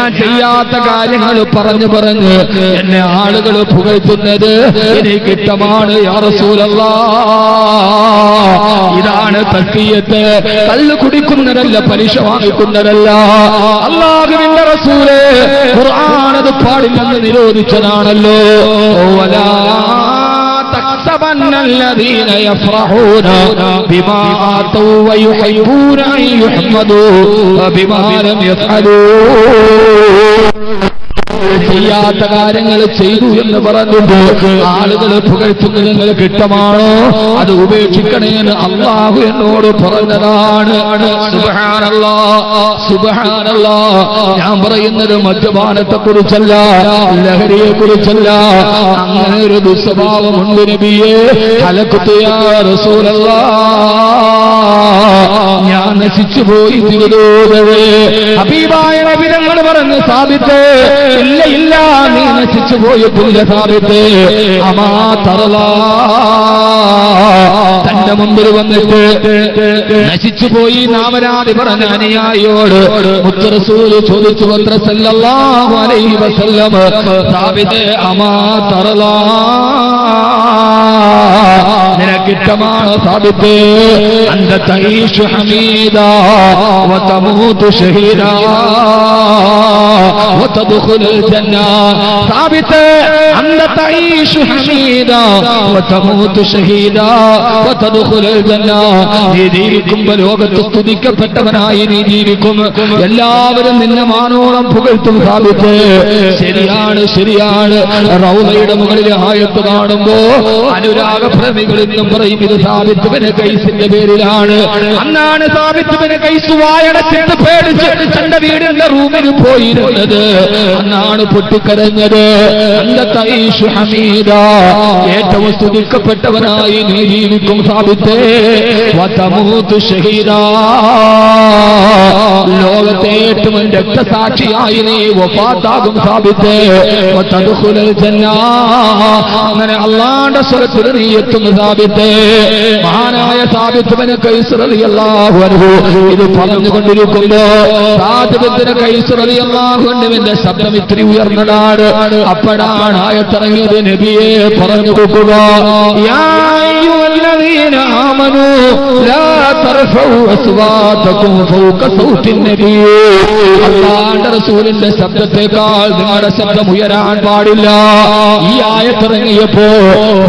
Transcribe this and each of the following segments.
ഞാൻ ചെയ്യാത്ത കാര്യങ്ങൾ പറഞ്ഞു പറഞ്ഞ് എന്നെ ആളുകൾ പുകഴ്ത്തുന്നത് എനിക്ക് ഇഷ്ടമാണ് യാ റസൂലല്ലാഹ്. ഇതാണ് തഖിയത്ത്. കള്ള് കുടിക്കുന്നതല്ല, പലിശ വാങ്ങിക്കുന്നതല്ല. അല്ലാഹുവിന്റെ റസൂലേ ഖുർആൻ അത് പാടില്ലെന്ന് നിരോധിച്ചതാണല്ലോ. വലാ تحسبن الذين يفرحون بما آتوا ويحبون أن يحمدوا بما لم يفعلوا. ചെയ്യാത്ത കാര്യങ്ങൾ ചെയ്തു എന്ന് പറഞ്ഞിട്ട് ആളുകൾ പുകഴ്ത്തുന്നത് നിങ്ങൾക്ക് ഇഷ്ടമാണോ? അത് ഉപേക്ഷിക്കണേന്ന് അല്ലാഹു എന്നോട് പറഞ്ഞതാണ്. സുബ്ഹാനല്ലാഹ്, സുബ്ഹാനല്ലാഹ്. ഞാൻ പറയുന്നത് മദ്യപാനത്തെ കുറിച്ചല്ല, ലഹരിയെ കുറിച്ചല്ല. അങ്ങനെ ഒരു ദുസ്വഭാവമുണ്ട് നബിയേ. ഹലഖ്തു യാ റസൂലല്ലാഹ്, ഞാൻ നശിച്ചു പോയി തിരുദൂതരേ. ഹബീബായ നബി തങ്ങൾ പറഞ്ഞു, സാബിത്തേ ഇല്ല ഇല്ല, നീ നശിച്ചു പോയിട്ടില്ല സാബിത്തേ. അമാ തറലാ, തന്റെ മുമ്പിൽ വന്നിട്ട് നശിച്ചു പോയി നാമരാതി പറഞ്ഞ അനുയായിയോട് മുത്ത് റസൂല് ചോദിച്ചു, സല്ലല്ലാഹു അലൈഹി വസല്ലം, സാബിത്തേ അമാ തറലാ, നിനക്കിഷ്ടമാണ് സാബിത്തേ അന്ത തഈശു ഹമീദാ വതമൂതു ഷഹീദാ വതദ്ഖുലുൽ ജന്ന. സാബിത്തേ അന്ത തഈശു ഹമീദാ വതമൂതു ഷഹീദാ വതദ്ഖുലുൽ ജന്ന. നീ ജീവിക്കുമ്പോൾ ലോകത്ത് സ്തുതിക്കപ്പെട്ടവനായി നീ ജീവിക്കും. എല്ലാവരും നിന്നെ മാനോളം പുകഴ്ത്തും സാബിത്തേ. ശരിയാണ്, ശരിയാണ്. റൗളയുടെ മുകളിൽ ആയത്ത് കാണുമ്പോ അനുരാഗപ്രേമികൾ എന്നും പറയും ഇത് സാബിത്ത് ബിൻ ഖൈസിന്റെ പേരിലാണ്. അന്നാണ് സാബിത്ത് ബിൻ ഖൈസ് വായടച്ചിട്ട് പേടിച്ച് തന്റെ വീടിന്റെ റൂമിൽ പോയിരുന്നത്. അന്നാണ് പൊട്ടിക്കരഞ്ഞത്. അന്ത തഈശു ഹമീദാ, ഏറ്റവും സ്തുതിക്കപ്പെട്ടവനായി നീ ജീവിക്കും സാബിത്തേ. വതമൂതു ഷഹീദാ, ലോകത്തെ ഏറ്റവും രക്തസാക്ഷിയായി നീ വഫാത്താകും സാബിത്തേ. വതദ്ഖുലുൽ ജന്ന, അങ്ങനെ അല്ലാഹുവിന്റെ സ്വർഗ്ഗത്തിൽ നീ എത്തും സാബിത്തേ. മഹാനായ സാബിത്ത് ബിൻ ഖൈസ് റളിയല്ലാഹു അൻഹു ഇത് പറഞ്ഞുകൊണ്ടിരിക്കുമ്പോ സാബിത്ത് ബിൻ ഖൈസ് റളിയല്ലാഹു അൻഹുവിന്റെ ശബ്ദം ഇത്തിരി ഉയർന്നതാണ്. അപ്പോഴാണ് ആയത്തിറങ്ങിയത്. നബിയെ പറഞ്ഞു കൊടുക്കുക, യാ അയ്യുഹല്ലദീന ആമനൂ ലാ തർഫഉ അസ്വാതകും ഫൗക സൗത്തിൻ നബി. അല്ലാഹുവിന്റെ റസൂലിന്റെ ശബ്ദത്തെക്കാൾ നിങ്ങളുടെ ശബ്ദം ഉയരാൻ പാടില്ല. ഈ ആയത്തിറങ്ങിയപ്പോ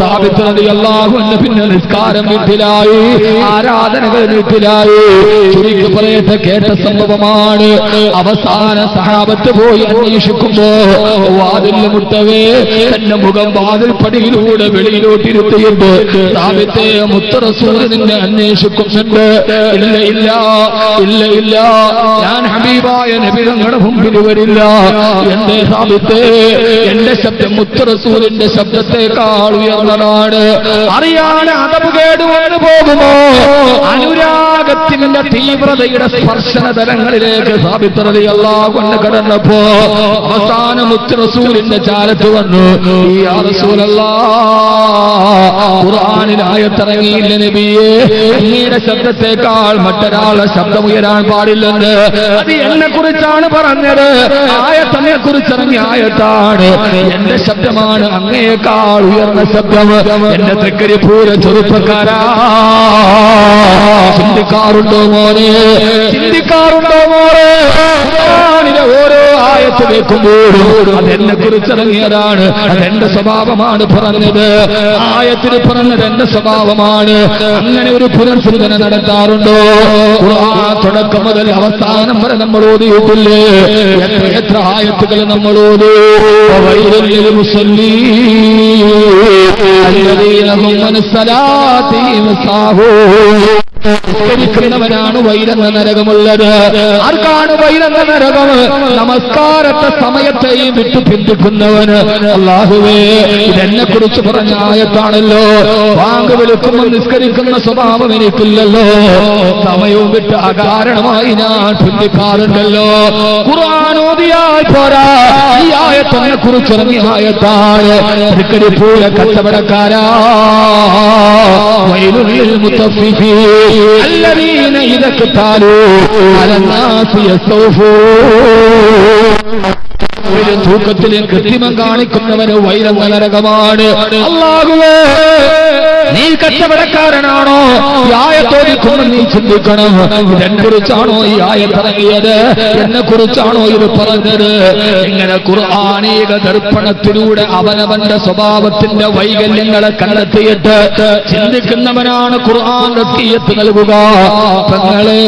സാബിത്ത് റളിയല്ലാഹു അൻഹു പിന്നെ നിസ്കാരം വീട്ടിലായി, ആരാധനകൾ വീട്ടിലായി. ചുരുക്കി പറയട്ടെ, കേട്ട സംഭവമാണ്. അവസാന സഹാബത്ത് പോയി അന്വേഷിക്കുമ്പോ വാതിൽ മുട്ടവേ തന്റെ മുഖം വാതിൽ പടിയിലൂടെ വെളിയിലോട്ടിരുത്തിയിട്ട് സാബിത്തേ മുത്ത് റസൂൽ നിന്നെ അന്വേഷിക്കുന്നുണ്ട്. ഇല്ല ഇല്ല ഇല്ല ഇല്ല, ഞാൻ ഹബീബായ നബി തങ്ങളുടെ മുമ്പിൽ വരില്ല. എന്റെ സാബിത്തേ, എന്റെ ശബ്ദം മുത്ത് റസൂലിന്റെ ശബ്ദത്തെക്കാൾ ഉയർന്നതാണ്. അറിയാൻ അതവ് കേടുവന്നു പോകുമോ? അനുരാഗത്തിന്റെ തീവ്രതയുടെ സ്പർശന തലങ്ങളിലേക്ക് സാബിത്ത് റളിയല്ലാഹു അൻഹു കടന്നപ്പോ അവസാന മുത്ത് റസൂലിന്റെ ചാരത്ത് വന്നു. യാ റസൂലല്ലാഹ്, ഖുർആനിൽ ആയത്തിറങ്ങിയില്ല നബിയേ, അങ്ങയുടെ ശബ്ദത്തെക്കാൾ മറ്റൊരാളുടെ ശബ്ദം ഉയരാൻ പാടില്ലെന്ന്. അത് എന്നെ കുറിച്ചാണ് പറഞ്ഞത്. ആയത്തിനെ കുറിച്ച് ഇറങ്ങിയ ആയത്താണ്. എന്റെ ശബ്ദമാണ് അങ്ങയേക്കാൾ ഉയർന്ന ശബ്ദം. എന്റെ തൃക്കരിപ്പൂര ചെറുപ്പക്കാരാ, ചിന്തിക്കാറുണ്ടോ മോനെ? ചിന്തിക്കാറുണ്ടോ മോനെ? ഖുർആനിലെ ഓരോ ആയത്ത് കേൾക്കുമ്പോഴും അതെന്നെ കുറിച്ചിറങ്ങിയതാണ്. അതെന്റെ സ്വഭാവമാണ് പറഞ്ഞത്. ആയത്തിന് പറഞ്ഞത് എന്റെ സ്വഭാവമാണ്. അങ്ങനെ ഒരു പുനർചിന്തന നടത്താറുണ്ടോ? ഖുർആൻ തുടക്കം മുതൽ അവസാനം വരെ നമ്മൾ ഓതിയിട്ടില്ലേ? എത്ര എത്ര ആയത്തുകൾ നമ്മൾ ഓതി. വൈലുൽ മുസല്ലീൻ അല്ലദീന ഹും അൻ സലാത്തിഹിം സാഹൂൻ. ാണ് വൈലെന്ന നരകമുള്ളത്. ആർക്കാണ് വൈലെന്ന നരകം? നമസ്കാരത്തെ സമയത്തെയും വിട്ടു പിന്തിക്കുന്നവന്. അല്ലാഹുവേ, ഇതെന്നെ കുറിച്ച് പറഞ്ഞ ആയത്താണല്ലോ. വാങ്ക് വിളിക്കുമ്പോൾ നിസ്കരിക്കുന്ന സ്വഭാവം എനിക്കില്ലല്ലോ. സമയവും വിട്ട് അകാരണമായി ഞാൻ പിന്തിക്കാറുണ്ടല്ലോ. ഖുർആൻ ഓതിയാൽ പോരാ, ഈ ആയത്തിനെ കുറിച്ച് ഇറങ്ങിയ ആയത്താണ്. തൃക്കരിപ്പൂര കച്ചവടക്കാരാ, വൈലുൽ മുത്തഫിഫീൻ الذين إذا اكتالوا على الناس يستوفون. തൂക്കത്തിലും കൃത്രിമം കാണിക്കുന്നവന് വൈരങ്ങ നരകമാണ്. അല്ലാഹുവേ, നീ കച്ചവടക്കാരനാണോ? ഈ ആയത്തോദിക്കുമ്പോൾ നീ ചിന്തിക്കണം, ഇതെന്നെ കുറിച്ചാണോ ഈ ആയത്തിറങ്ങിയത്? എന്നെ കുറിച്ചാണോ ഇത് പറഞ്ഞത്? ഇങ്ങനെ ഖുർആനീക ദർപ്പണത്തിലൂടെ അവനവന്റെ സ്വഭാവത്തിന്റെ വൈകല്യങ്ങളെ കണ്ടെത്തിയിട്ട് ചിന്തിക്കുന്നവനാണ് ഖുർആൻ തസ്കിയത്ത് നൽകുക. തങ്ങളെ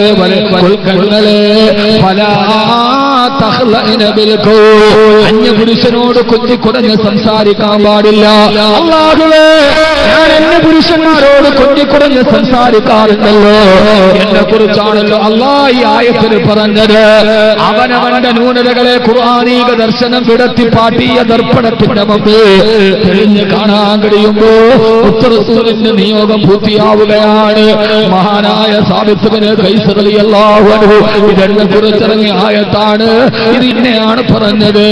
അന്യപുരുഷനോട് കൊത്തിക്കുടഞ്ഞ് സംസാരിക്കാൻ പാടില്ല. അല്ലാഹുവേ, ഞാൻ അന്യപുരുഷന്മാരോട് കൊത്തിക്കുടഞ്ഞ് സംസാരിക്കാറുണ്ടല്ലോ, എന്നെ കുറിച്ചാണല്ലോ അല്ലാഹ് ഈ ആയത്തിൽ പറഞ്ഞത്. അവനവന്റെ ന്യൂനതകളെ ഖുർആനീക ദർശനം വിടത്തി പാട്ടിയ ദർപ്പണത്തിന്റെ മുമ്പ് തെളിഞ്ഞ് കാണാൻ കഴിയുമ്പോ റസൂലിന്റെ നിയോഗം പൂർത്തിയാവുകയാണ്. മഹാനായ സാബിത്ത് ഇബ്നു ഖൈസ് റളിയല്ലാഹു അൻഹു ഇതെന്നെ കുറിച്ചിറങ്ങിയ ആയത്താണ്. ഇത് ഇന്നെയാണ് പറഞ്ഞത്.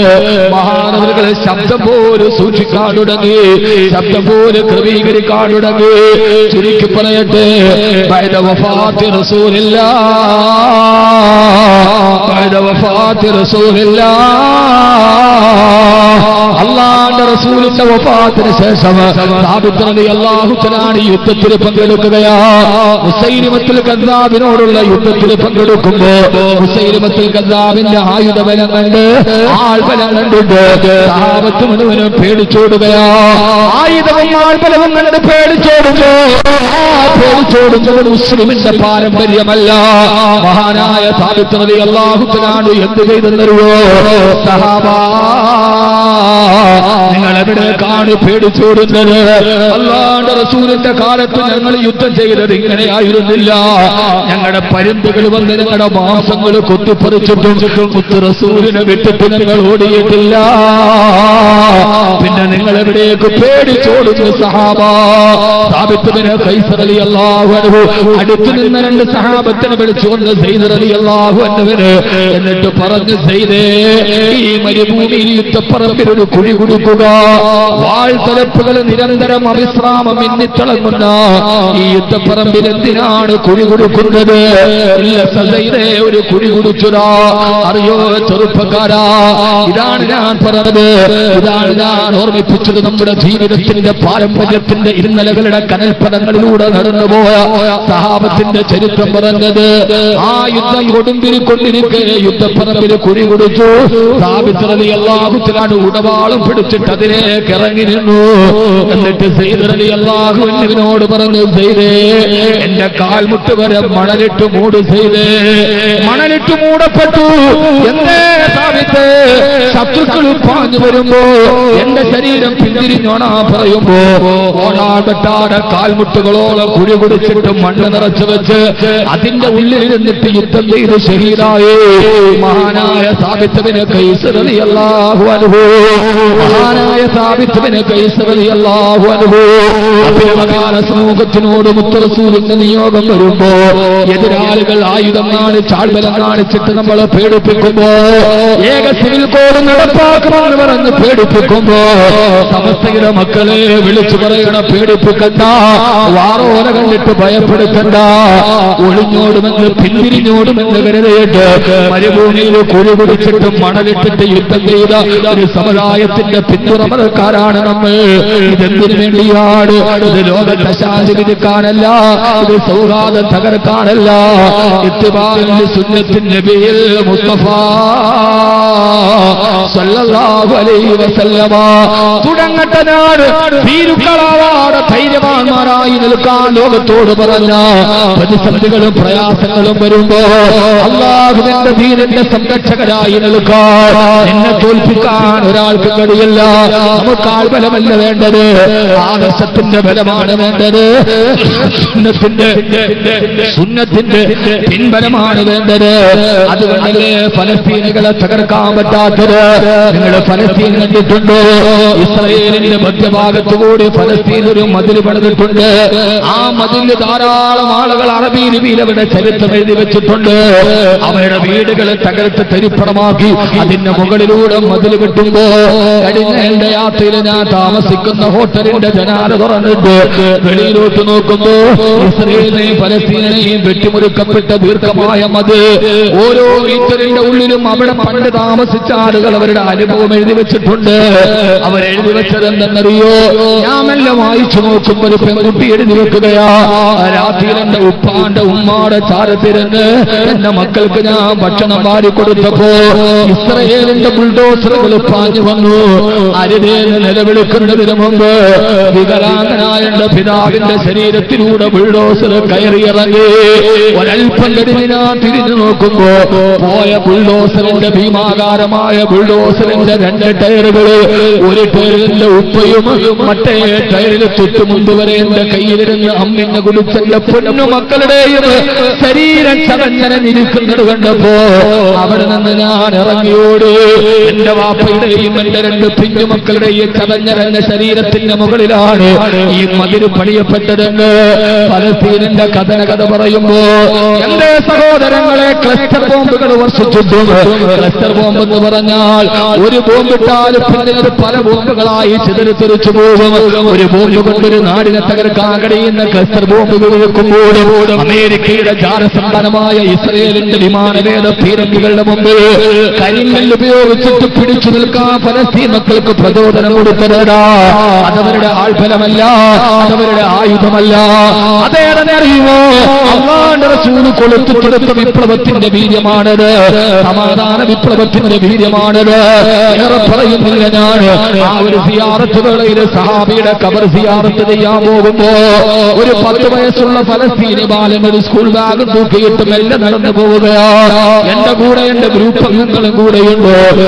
മഹാനവറുകളെ ശബ്ദം പോലും സൂക്ഷിക്കാൻ തുടങ്ങി, ശബ്ദം പോലും ക്രമീകരിക്കാൻ തുടങ്ങി. ചുരുക്കി പറയട്ടെ, ബഅദ വഫാത്തി റസൂലില്ലാഹ്, ബഅദ വഫാത്തി റസൂലില്ലാഹ്, അല്ലാഹുവിന്റെ റസൂലിന്റെ വഫാത്തിന് ശേഷം സാബിത്ത് റളിയല്ലാഹു തആല യുദ്ധത്തിൽ പങ്കെടുക്കുകയാ. മുസൈലിമത്തുൽ കദ്ദാബിനോടുള്ള യുദ്ധത്തിൽ പങ്കെടുക്കുമ്പോ മുസൈലിമത്തുൽ കദ്ദാബിന്റെ ആയുധബലം കണ്ട്, ആൾബലം കണ്ടിട്ട് സഹാബത്ത് മുഴുവനും പേടിച്ചോടുകയാ. ആയുധവും ആൾബലവും കണ്ട് പേടിച്ചോടുമ്പോ പേടിച്ചോടുന്നത് മുസ്ലിമിന്റെ പാരമ്പര്യമല്ല. മഹാനായ സാബിത്ത് റളിയല്ലാഹു തആല എന്ത് ചെയ്തെന്നറിയോ? സഹാബാ, നിങ്ങൾ എവിടേക്കാണ് പേടിച്ചോടുന്നത്? അല്ലാഹുവിന്റെ റസൂലിന്റെ കാലത്ത് ഞങ്ങൾ യുദ്ധം ചെയ്തത് ഇങ്ങനെയായിരുന്നില്ല. ഞങ്ങളുടെ പരുന്തുകൾ വന്ന് ഞങ്ങളുടെ മാംസങ്ങൾ കൊത്തിപ്പറിച്ചിട്ടും റസൂലിനെ വിട്ടിട്ട് ഞങ്ങൾ ഓടിയിട്ടില്ല. പിന്നെ നിങ്ങൾ എവിടേക്ക് പേടിച്ചോടുന്നു സഹാബാ? സാബിത്ത് ഇബ്നു ഖൈസ് റളിയല്ലാഹു അൻഹു അടുത്തു നിന്ന രണ്ട് സഹാബത്തിനെ വിളിച്ചുകൊണ്ട് സയ്യിദ് റളിയല്ലാഹു അൻഹുവിന് എന്നിട്ട് പറഞ്ഞു, സയ്യിദേ, ഈ മരുഭൂമിയിൽ യുദ്ധപ്പറമ്പിലൊരു കുഴി കൊടുക്കുക. വാൾത്തലപ്പുകൾ നിരന്തരം അവിശ്രാമം മിന്നിത്തിളങ്ങുന്ന ഈ യുദ്ധപ്പറമ്പിൽ എന്തിനാണ് കുഴി കൊടുക്കുന്നത്? ഇല്ല സയ്യിദേ, ഒരു കുഴി കുടിച്ചുതാ. അറിയോ ചെറുപ്പക്കാരാ, ഇതാണ് ഞാൻ പറഞ്ഞത്, ഇതാണ് ഞാൻ ഓർമ്മിപ്പിച്ചത്. നമ്മുടെ ജീവിതത്തിന്റെ പാരമ്പര്യത്തിന്റെ ഇന്നലകളുടെ കനൽപ്പദങ്ങളിലൂടെ നടന്നുപോയ സഹാബത്തിന്റെ ചരിത്രം പറഞ്ഞത്. ആ യുദ്ധം കൊടുമ്പിരിക്കൊണ്ടിരിക്കെ യുദ്ധപ്പറമ്പിൽ കുഴി കുടിച്ചു. സാബിത്ത് റളിയല്ലാഹു തആല ഉടവാളും പിടിച്ചിട്ട് അതിലേക്ക് ഇറങ്ങി നിന്നു. എന്നിട്ട് സയ്യിദ് റളിയല്ലാഹു അൻഹുവിനോട് പറഞ്ഞു, സയ്യിദേ, എന്റെ കാൽമുട്ട് വരെ മണലിട്ട് മൂട് സയ്യിദേ. മണലിട്ട് മൂടപ്പെട്ടു. എന്തേ സാബിത്ത്? ശത്രുക്കൾ പാഞ്ഞു വരുമ്പോ എന്റെ ശരീരം പിന്തിരിഞ്ഞോണാ പറയുമ്പോ ഓണാകട്ടാടെ കാൽമുട്ടുകളോളം കുഴി കുടിച്ചിട്ട് മണ്ണ് നിറച്ചു വെച്ച് അതിന്റെ ഉള്ളിൽ ഇരുന്നിട്ട് യുദ്ധം ചെയ്ത് ശഹീദായി മഹാനായ സാബിത്ത് ഇബ്നു ഖൈസ് റളിയല്ലാഹു അൻഹു. മഹാനായ സാബിത്ത് ഇബ്നു ഖൈസ് റളിയല്ലാഹു അൻഹു അഭിനവകാല സമൂഹത്തിനോട് മുത്തറസൂലിന്റെ നിയോഗം വരുമ്പോ എതിരാളികൾ ആയുധം കാണിച്ച് ആൾബലം കാണിച്ചിട്ട് നമ്മളെ പേടിപ്പിക്കുമ്പോ, ഏക സിവിൽ കോഡ് നടപ്പാക്കുമെന്ന് പറഞ്ഞ് പേടിപ്പിക്കുമ്പോ സമസ്തയുടെ മക്കളെ വിളിച്ചു പറയണ, പേടിപ്പിക്കണ്ട, വാറോല കണ്ടിട്ട് ഭയപ്പെടുത്തണ്ട, ഒളിഞ്ഞോടുമെന്ന് പിന്തിരിഞ്ഞോടുമെന്ന് കരുതിയിട്ട് മരുഭൂമിയിൽ കുഴി കുടിച്ചിട്ട് മണലിട്ടിട്ട് യുദ്ധം ചെയ്ത ഒരു സമുദായത്തിന്റെ പിന്തുണക്കാരാണ് നമ്മൾ. ഇതെന്തിനു വേണ്ടിയാണ്? ഇത് ലോകത്തെ ശാന്തി വിധിക്കാനല്ല, ഇത് സൗഹാർദ്ദം തകർക്കാനല്ല. ഇത്തിബാഉൽ സുന്നത്തിൻ നബിയിൽ മുസ്തഫ സല്ലല്ലാഹു അലൈഹി വസല്ലമ തുടങ്ങട്ടെ നാട് ഭീരുക്കളാവാതെ ധൈര്യവാന്മാരായി നിൽക്കാൻ ലോകത്തോട് പറഞ്ഞ പ്രതിസന്ധികളും പ്രയാസങ്ങളും വരുമ്പോ അല്ലാഹുവിന്റെ ദീനിന്റെ സംരക്ഷകരായി നിൽക്കാൻ, എന്നെ തോൽപ്പിക്കാൻ ഒരാൾക്ക് കഴിയില്ല. നമുക്ക് ആൾബലമല്ല വേണ്ടത്, ആദർശത്തിന്റെ ബലമാണ് വേണ്ടത്. സുന്നത്തിന്റെ പിൻബലമാണ് വേണ്ടത്. അതുകൊണ്ടല്ലേ ഫലസ്തീനുകളെ തകർക്കാൻ പറ്റാത്തത്. നിങ്ങൾ ഫലസ്തീൻ കണ്ടിട്ടുണ്ടോ? ഇസ്രായേലിന്റെ മധ്യഭാഗത്തുകൂടി ഫലസ്തീൻ ഒരു മതിൽ പണിതിട്ടുണ്ട്. ആ മതിൽ ധാരാളം ആളുകൾ അറബി ലിപിയിൽ അവരുടെ ചരിത്രം എഴുതി വെച്ചിട്ടുണ്ട്. അവരുടെ വീടുകൾ തകർത്ത് തരിപ്പണമാക്കി അതിന്റെ മുകളിലൂടെ മതിൽ കെട്ടുമ്പോ കഴിഞ്ഞ എന്റെ യാത്രയിൽ ഞാൻ താമസിക്കുന്ന ഹോട്ടലിന്റെ ജനാല തുറന്നിട്ട് വെളിയിലോട്ട് നോക്കുമ്പോ ഇസ്രയേലിനെയും പലസ്തീനെയും വെട്ടിമുറുക്കപ്പെട്ട ദീർഘമായ മതിൽ, ഓരോ മീറ്ററിന്റെ ഉള്ളിലും അവിടെ പണ്ട് താമസിച്ച ആളുകൾ അവരുടെ അനുഭവം എഴുതി വെച്ചിട്ടുണ്ട്. അവരെഴുതി വെച്ചത് എന്തെന്നറിയോ? ഞാൻ എല്ലാം വായിച്ചു നോക്കുമ്പോ ഒരു പെൺകുട്ടി എഴുതി വെക്കുകയാ, രാത്രിയിൽ എന്റെ ഉപ്പാന്റെ ഉമ്മാടെ ചാരത്തിരുന്ന് എന്റെ മക്കൾക്ക് ഞാൻ ഭക്ഷണം വാരി കൊടുത്തപ്പോ ഇസ്രയേലിന്റെ ബുൾഡോസറുകൾ പാഞ്ഞു വന്നു. അരുതേന്ന് നിലവിളിക്കുന്നതിന് മുമ്പ് വികലാംഗനായ എന്റെ പിതാവിന്റെ ശരീരത്തിലൂടെ ബുൾഡോസർ കയറിയിറങ്ങി. ഒരൽപ്പം കഴിഞ്ഞ് ഞാൻ തിരിഞ്ഞു നോക്കുമ്പോ പോയ ബുൾഡോസറിന്റെ ഭീമാകാരമായ ബുൾഡോസറിന്റെ 2 ടയറുകള്, ഒരു ടയറിന്റെ ഉപ്പയും മറ്റേ ടയറിൽ തൊട്ടു മുമ്പ് വരെ എന്റെ കയ്യിലിരുന്ന് അമ്മിന് കുടിച്ചെന്റെ പൊന്നു മക്കളുടെയും ശരീരം ചതഞ്ഞിരിക്കുന്നത് കണ്ടപ്പോ അവിടെ നിന്ന് ഞാൻ ഇറങ്ങിയോട് എന്റെ വാപ്പയുടെയും എന്റെ 2 പിഞ്ചു മക്കളുടെയും ചതഞ്ഞരഞ്ഞ ശരീരത്തിന്റെ മുകളിലാണ് ഈ മതിൽ പണിയപ്പെട്ടതെന്ന് പലസ്തീനിന്റെ കഥ പറയുമ്പോ എന്റെ സഹോദരങ്ങളെ ക്ലസ്റ്റർ ബോംബുകൾ വർഷിച്ചിട്ടുണ്ട്. ക്ലസ്റ്റർ ബോംബ് എന്ന് പറഞ്ഞാൽ ഒരു ബോംബിട്ടാൽ പിന്നെ അത് പല ബോംബുകളായി ചിതറിത്തെറിച്ചു പോകും. ഒരു ബോംബ് കൊണ്ടൊരു നാടിനെ തകർക്കാൻ കഴിയുന്ന ക്ലസ്റ്റർ ബോംബുകൾ വെക്കുമ്പോഴും അമേരിക്കയുടെ ജാലസമ്പന്നമായ ഇസ്രയേലിന്റെ വിമാനവേദ പീരങ്കികളുടെ മുമ്പിൽ കരിങ്കല്ല് ഉപയോഗിച്ചിട്ട് പിടിച്ചു നിൽക്കാൻ പലസ്തീൻ മക്കൾക്ക് പ്രചോദനം കൊടുത്തതാ. അതവരുടെ ആൾഫലമല്ല, അതവരുടെ ആയുധമല്ല. അതേറെ അറിയുമോ? അല്ലാഹുവിന്റെ റസൂൽ കൊളുത്തിച്ചെടുത്ത വിപ്ലവത്തിന്റെ വീര്യമാണത്, സമാധാന വിപ്ലവത്തിന്റെ വീര്യമാണത്. ഏറെ പറയുന്നില്ല ഞാൻ. ആ ഒരു സിയാറത്ത് വേളയിൽ സഹാബിയുടെ ഖബർ സിയാറത്ത് ചെയ്യാൻ പോകുമ്പോ ഒരു 10 വയസ്സുള്ള ഫലസ്തീനി ബാലൻ ഒരു സ്കൂൾ ബാഗ് തൂക്കിയിട്ട് മെല്ലെ നടന്നു പോവുകയാണ്. എന്റെ കൂടെ എന്റെ ഗ്രൂപ്പ് അംഗങ്ങളും കൂടെയുണ്ട്.